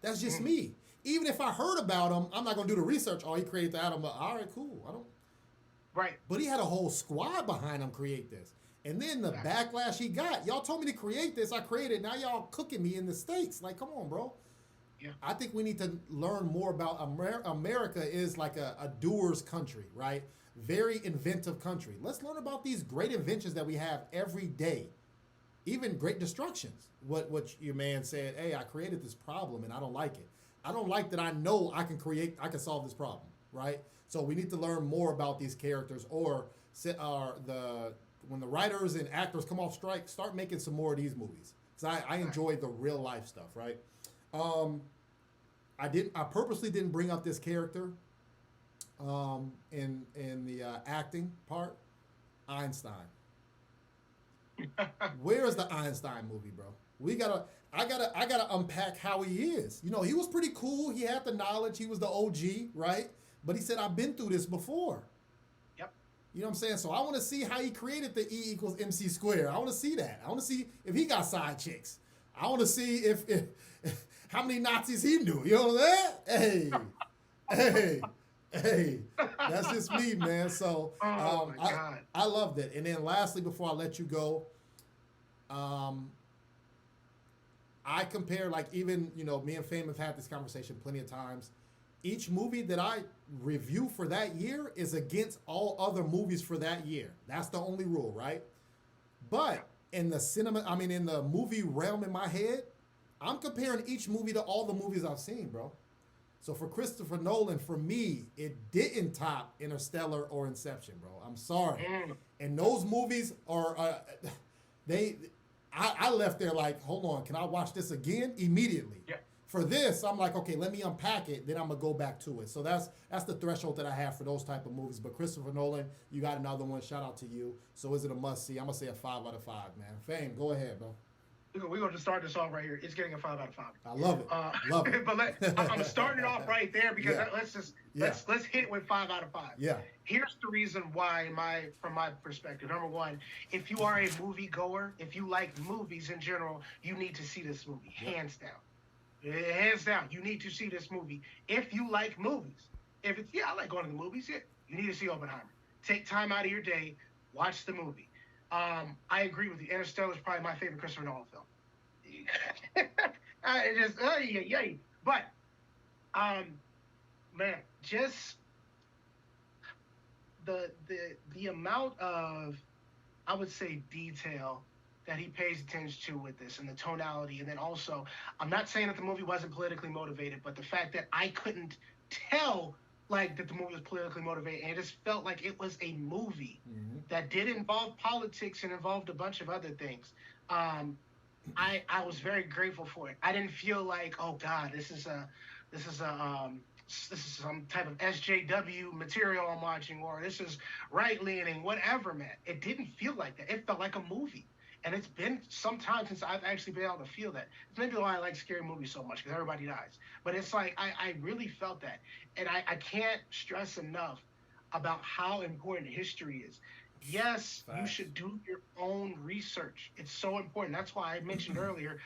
That's just me. Even if I heard about him, I'm not gonna do the research. Oh, he created the atom. All right, cool. I don't. Right. But he had a whole squad behind him create this, and then the backlash he got. Y'all told me to create this. I created it. Now y'all cooking me in the States. Like, come on, bro. Yeah. I think we need to learn more about America. Is like a doer's country, right? Very inventive country. Let's learn about these great inventions that we have every day. Even great destructions. What your man said, hey, I created this problem and I don't like it. I don't like that I know I can solve this problem, right? So we need to learn more about these characters, or when the writers and actors come off strike, start making some more of these movies. Because I enjoy the real life stuff, right? I purposely didn't bring up this character in the acting part. Einstein. Where's the Einstein movie, bro? I gotta unpack how he is. You know, he was pretty cool. He had the knowledge. He was the OG, right? But he said, I've been through this before. Yep. You know what I'm saying? So I want to see how he created the E equals MC squared. I want to see that. I want to see if he got side chicks. I want to see if how many Nazis he knew. You know what I'm saying? Hey. That's just me, man. So I loved it. And then lastly, before I let you go, I compare, like, even, you know, me and Fame have had this conversation plenty of times. Each movie that I review for that year is against all other movies for that year. That's the only rule, right? But in the movie realm in my head, I'm comparing each movie to all the movies I've seen, bro. So for Christopher Nolan, for me, it didn't top Interstellar or Inception, bro. I'm sorry. And those movies are, I left there like, hold on, can I watch this again? Immediately. Yeah. For this, I'm like, okay, let me unpack it, then I'm going to go back to it. So that's the threshold that I have for those type of movies. But Christopher Nolan, you got another one. Shout out to you. So is it a must-see? I'm going to say a 5 out of 5, man. Fame, go ahead, bro. We're going to start this off right here. It's getting a 5 out of 5. I love it. Love it. But I'm starting off right there because let's hit it with 5 out of 5. Yeah. Here's the reason why, from my perspective. Number one, if you are a movie goer, if you like movies in general, you need to see this movie, hands down. Hands down, you need to see this movie. If you like movies, if it's, I like going to the movies, you need to see Oppenheimer. Take time out of your day, watch the movie. I agree with you. Interstellar is probably my favorite Christopher Nolan film. But, man, just the amount of, I would say, detail that he pays attention to with this, and the tonality, and then also, I'm not saying that the movie wasn't politically motivated, but the fact that I couldn't tell that the movie was politically motivated, and it just felt like it was a movie that did involve politics and involved a bunch of other things. I was very grateful for it. I didn't feel like, oh God, this is some type of SJW material I'm watching, or this is right leaning, whatever, man. It didn't feel like that. It felt like a movie. And it's been some time since I've actually been able to feel that. It's maybe why I like scary movies so much, because everybody dies. But it's like, I really felt that. And I can't stress enough about how important history is. Yes, you should do your own research. It's so important. That's why I mentioned earlier,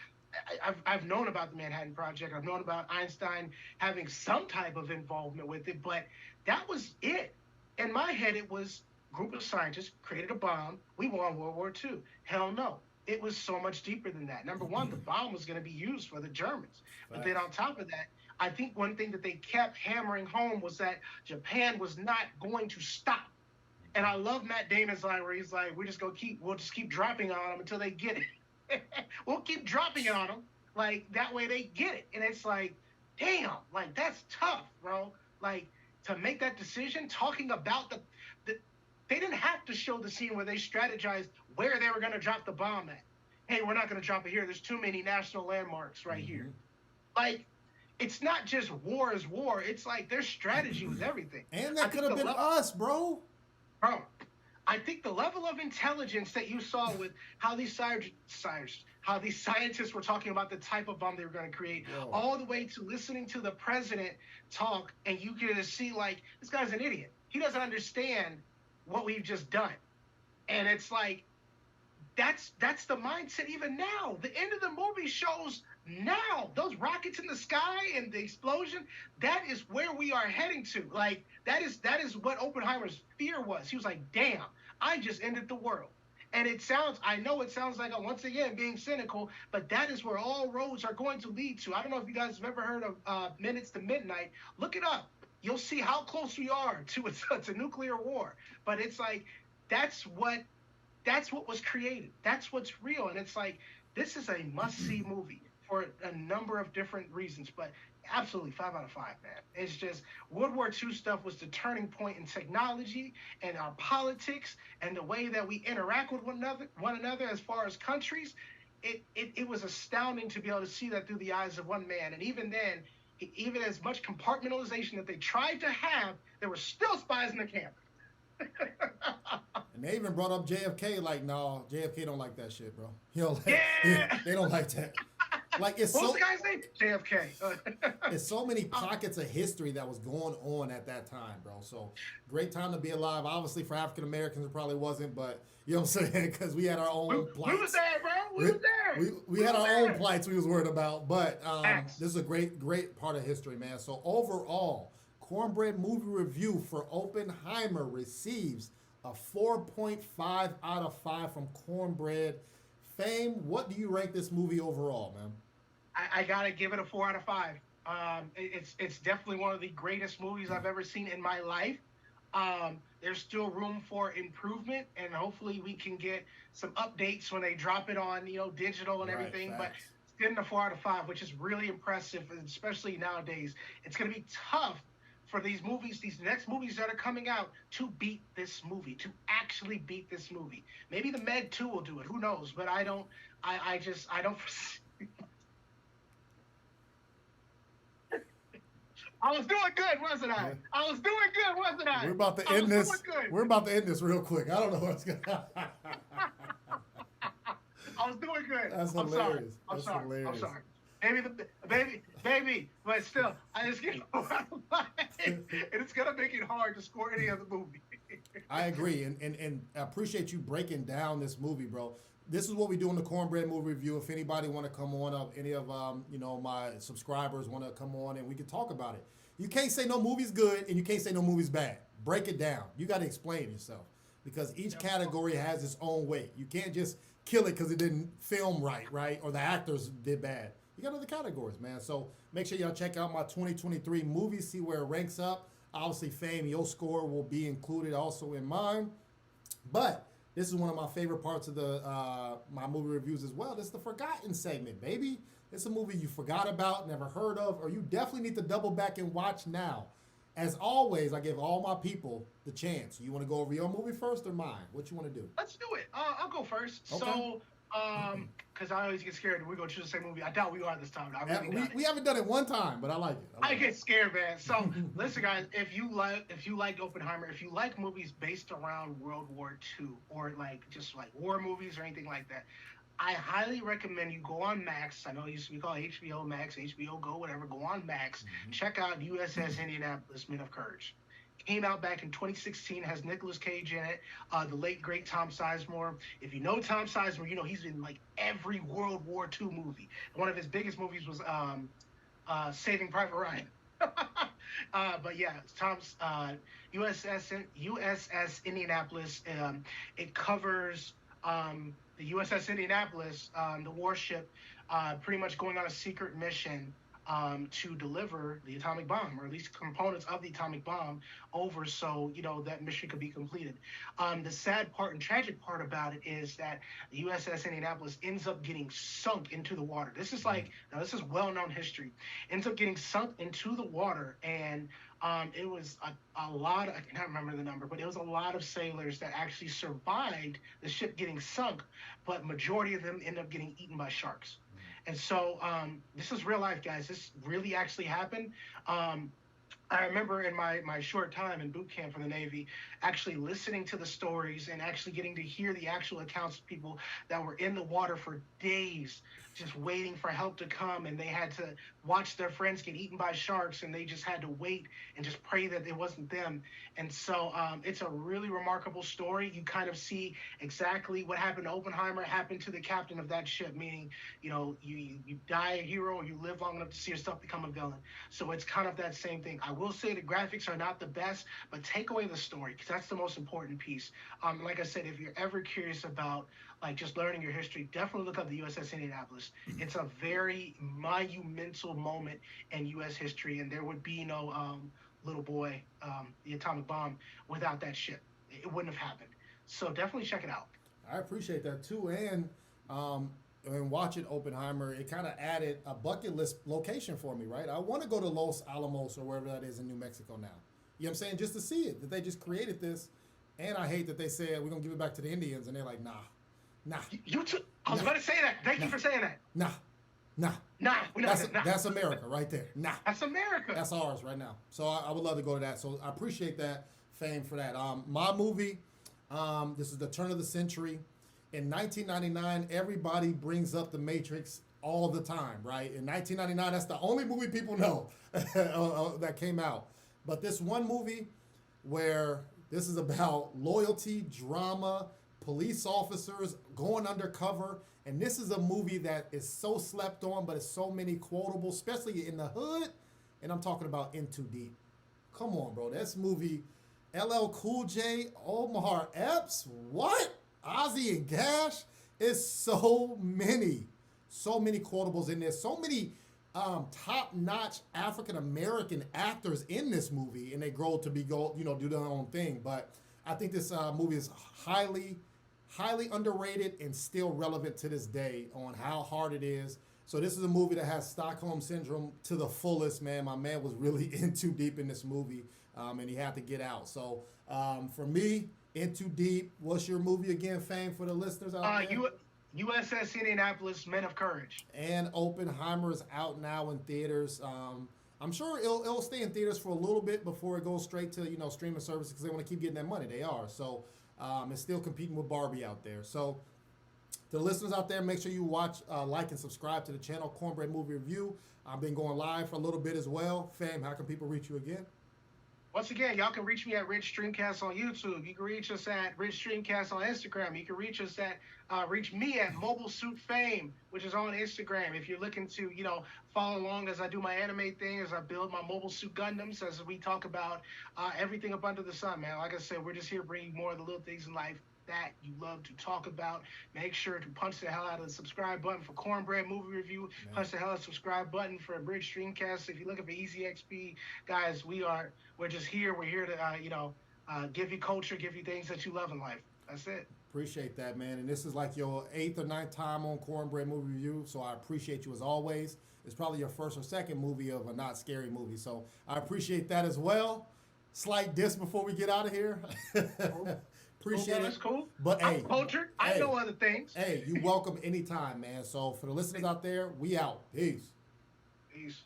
I've known about the Manhattan Project. I've known about Einstein having some type of involvement with it, but that was it. In my head, it was group of scientists created a bomb. We won World War II. Hell no. it was so much deeper than that. Number one, the bomb was going to be used for the Germans. But then on top of that, I think one thing that they kept hammering home was that Japan was not going to stop. And I love Matt Damon's line where he's like, we'll just keep dropping it on them until they get it. We'll keep dropping it on them. Like, that way they get it. And it's like, damn, like, that's tough, bro. Like, to make that decision, talking about they didn't have to show the scene where they strategized where they were going to drop the bomb at. Hey, we're not going to drop it here. There's too many national landmarks right here. Like, it's not just war is war. It's like their strategy was everything. And that could have been us, bro. Bro, I think the level of intelligence that you saw with how these scientists were talking about the type of bomb they were going to create, all the way to listening to the president talk, and you get to see, like, this guy's an idiot. He doesn't understand what we've just done. And it's like, that's the mindset even now. The end of the movie shows now those rockets in the sky and the explosion, that is where we are heading to. Like, that is what Oppenheimer's fear was. He was like, damn, I just ended the world. And I know it sounds like I'm once again being cynical, but that is where all roads are going to lead to. I don't know if you guys have ever heard of Minutes to Midnight. Look it up. You'll see how close we are to a nuclear war. But it's like, that's what was created. That's what's real. And it's like, this is a must-see movie for a number of different reasons, but absolutely 5 out of 5, man. It's just World War II stuff was the turning point in technology and our politics and the way that we interact with one another as far as countries. It was astounding to be able to see that through the eyes of one man. And even then, even as much compartmentalization that they tried to have, there were still spies in the camp. And they even brought up JFK, like, no, JFK don't like that shit, bro. They don't like that. Like, What's the guy's name? JFK. It's so many pockets of history that was going on at that time, bro. So great time to be alive. Obviously, for African Americans, it probably wasn't, but you know what I'm saying? Because we had our own plights. We was there, bro. We was there. We had our own plights we was worried about. But this is a great part of history, man. So overall, Cornbread movie review for Oppenheimer receives a 4.5 out of 5 from Cornbread. Fame, what do you rank this movie overall, man? I gotta give it a 4 out of 5. It's definitely one of the greatest movies I've ever seen in my life. There's still room for improvement, and hopefully we can get some updates when they drop it on digital and everything. Facts. But it's getting a 4 out of 5, which is really impressive, especially nowadays. It's gonna be tough for these next movies that are coming out, to beat this movie, to actually beat this movie. Maybe the Meg 2 will do it. Who knows? But I don't foresee. I was doing good, wasn't I? I was doing good, wasn't I? We're about to end this. We're about to end this real quick. I don't know what's going to I was doing good. That's hilarious. I'm sorry. Baby, but still, I just get and it's gonna make it hard to score any other movie. I agree, and I appreciate you breaking down this movie, bro. This is what we do in the Cornbread movie review. If anybody want to come on, any of my subscribers want to come on, and we can talk about it. You can't say no movie's good, and you can't say no movie's bad. Break it down. You got to explain yourself, because each category has its own weight. You can't just kill it because it didn't film right, or the actors did bad. You got other categories, man. So make sure y'all check out my 2023 movies, see where it ranks up. Obviously, Fame, your score will be included also in mine. But this is one of my favorite parts of my movie reviews as well. This is the Forgotten segment, baby. It's a movie you forgot about, never heard of, or you definitely need to double back and watch now. As always, I give all my people the chance. You want to go over your movie first or mine? What you want to do? Let's do it. I'll go first. Okay. So, because I always get scared we're going to choose the same movie. I doubt we are this time. We haven't done it one time, but I like it. I get scared, man. So listen, guys, if you like Oppenheimer, if you like movies based around World War II or just war movies or anything like that, I highly recommend you go on Max. I know it used to be called HBO Max, HBO Go, whatever. Go on Max. Mm-hmm. Check out USS Indianapolis, Men of Courage. Came out back in 2016, has Nicolas Cage in it, the late, great Tom Sizemore. If you know Tom Sizemore, he's in every World War II movie. One of his biggest movies was Saving Private Ryan. But yeah, Tom's USS Indianapolis. It covers the USS Indianapolis, the warship, pretty much going on a secret mission to deliver the atomic bomb, or at least components of the atomic bomb, over so that mission could be completed. The sad part and tragic part about it is that the USS Indianapolis ends up getting sunk into the water. This is this is well-known history. Ends up getting sunk into the water, and it was a lot of, I can't remember the number, but it was a lot of sailors that actually survived the ship getting sunk, but majority of them end up getting eaten by sharks. And so this is real life, guys. This really actually happened. I remember in my short time in boot camp for the Navy, actually listening to the stories and actually getting to hear the actual accounts of people that were in the water for days, just waiting for help to come, and they had to watch their friends get eaten by sharks, and they just had to wait and just pray that it wasn't them. And so it's a really remarkable story. You kind of see exactly what happened to Oppenheimer happened to the captain of that ship, meaning, you die a hero, or you live long enough to see yourself become a villain. So it's kind of that same thing. I will say the graphics are not the best, but take away the story, because that's the most important piece. Like I said, if you're ever curious about just learning your history, definitely look up the USS Indianapolis. It's a very monumental moment in U.S. history, and there would be no little boy, the atomic bomb, without that ship. It wouldn't have happened. So definitely check it out. I appreciate that too, and watching Oppenheimer, it kind of added a bucket list location for me, right? I want to go to Los Alamos or wherever that is in New Mexico now. You know what I'm saying? Just to see it, that they just created this. And I hate that they said, we're going to give it back to the Indians, and they're like, nah. You too. I was going to say that. Thank you for saying that. Nah. We're not. That's America right there. Nah. That's America. That's ours right now. So I would love to go to that. So I appreciate that, Fame, for that. My movie, this is the turn of the century. In 1999, everybody brings up The Matrix all the time, right? In 1999, that's the only movie people know that came out. But this one movie where this is about loyalty, drama, police officers going undercover, and this is a movie that is so slept on, but it's so many quotables, especially in the hood, and I'm talking about In Too Deep. Come on, bro. This movie, LL Cool J, Omar Epps, what? Ozzy and Gash, is so many quotables in there, so many top-notch African-American actors in this movie, and they grow to be do their own thing. But I think this movie is highly underrated and still relevant to this day on how hard it is. So this is a movie that has Stockholm Syndrome to the fullest, man. My man was really in too deep in this movie, and he had to get out. So for me, In Too Deep. What's your movie again, Fame, for the listeners out there? USS Indianapolis, Men of Courage. And Oppenheimer is out now in theaters. I'm sure it'll stay in theaters for a little bit before it goes straight to streaming services, because they want to keep getting that money. They are. So it's still competing with Barbie out there. So to the listeners out there, make sure you watch, like, and subscribe to the channel, Cornbread Movie Review. I've been going live for a little bit as well. Fame, how can people reach you again? Once again, y'all can reach me at Rich Streamcast on YouTube. You can reach us at Rich Streamcast on Instagram. You can reach us at reach me at Mobile Suit Fame, which is on Instagram. If you're looking to follow along as I do my anime thing, as I build my Mobile Suit Gundams, as we talk about everything up under the sun, man. Like I said, we're just here bringing more of the little things in life that you love to talk about. Make sure to punch the hell out of the subscribe button for Cornbread Movie Review. Man. Punch the hell out of the subscribe button for Bridge Streamcast. If you're looking for Easy XP, guys, we're just here. We're here to give you culture, give you things that you love in life. That's it. Appreciate that, man. And this is like your 8th or 9th time on Cornbread Movie Review, so I appreciate you as always. It's probably your first or second movie of a not scary movie, so I appreciate that as well. Slight diss before we get out of here. Appreciate it. That's cool. But I'm cultured. I know other things. Hey, you welcome anytime, man. So for the listeners out there, we out. Peace. Peace.